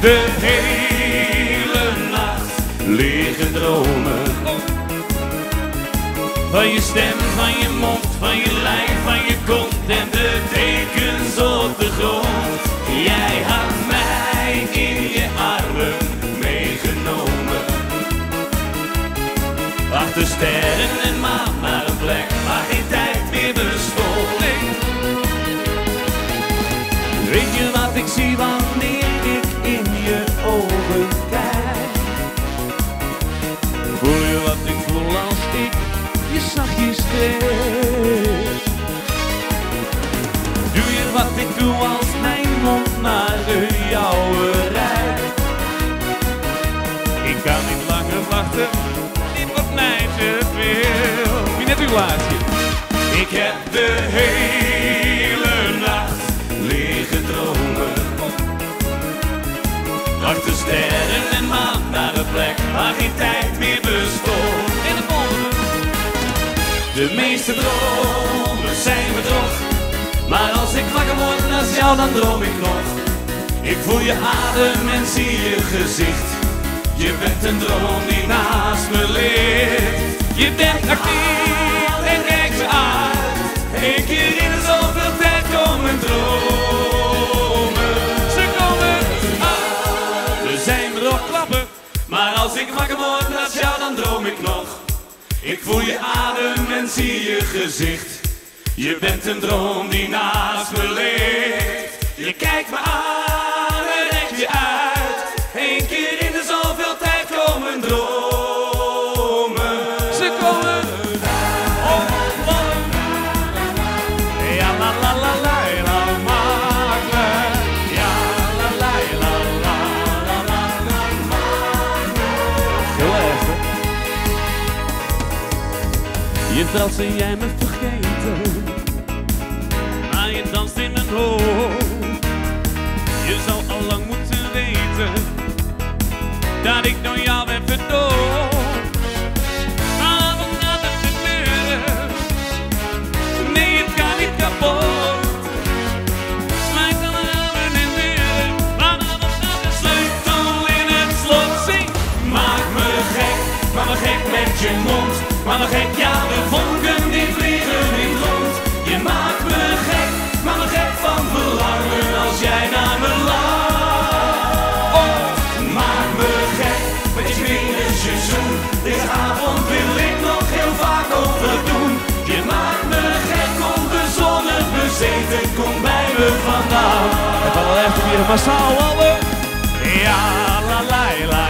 de hele nacht liggen dromen. Van je stem, van je mond, van je lijf, van je kont en de tekens op de grond. Jij had mij in je armen meegenomen. Achter sterren en maan naar een plek waar geen tijd meer bestond. Nee. Weet je wat ik zie wanneer ik in je ogen kijk? Voel je wat ik voel als ik je zachtjes streek? Doe je wat ik doe als mijn mond naar de jouwe reikt? Ik kan niet langer wachten, dit wordt mij te veel. Wie net uw laatste? Ik heb de hele nacht liggen dromen. Achter sterren en maan naar een plek waar geen tijd meer bestond. In het volgende. De meeste dromen zijn bedrog, maar als ik wakker word naast jou dan droom ik nog. Ik voel je adem en zie je gezicht. Je bent een droom die naast me ligt. Je bent actief en kijk ze uit. Eén keer in de zoveel tijd komen dromen. Ze komen uit. Er zijn rokklappen, maar als ik wakker word naast jou dan droom ik nog. Ik voel je adem en zie je gezicht. Je bent een droom die naast me ligt. Je kijkt me aan en rekt je uit. Eén keer in de zoveel tijd komen dromen. Ze komen oh, oh. Ja la la la la la maak me. Ja la la la la la la la maak me. Heel erg hè? Je telt en jij me vergeten, maar je danst in mijn hoofd. Je zou al lang moeten weten dat ik door jou ben verdoofd. Maar wat gaat er gebeuren? Nee, het kan niet kapot. Sluit dan ramen en deuren, maar dan gaat de sleutel in het slot. Zing! Maak me gek met je mond. Maar me gek, ja, de vonken die vliegen in het rond. Je maakt me gek van verlangen als jij naar me lacht. Oh, maak me gek met je vingers, je zoen. Deze avond wil ik nog heel vaak overdoen. Je maakt me gek, onbezonnen, bezeten, kom bij me vandaan. Het zal wel echt weer massaal allen. Ja, la la la.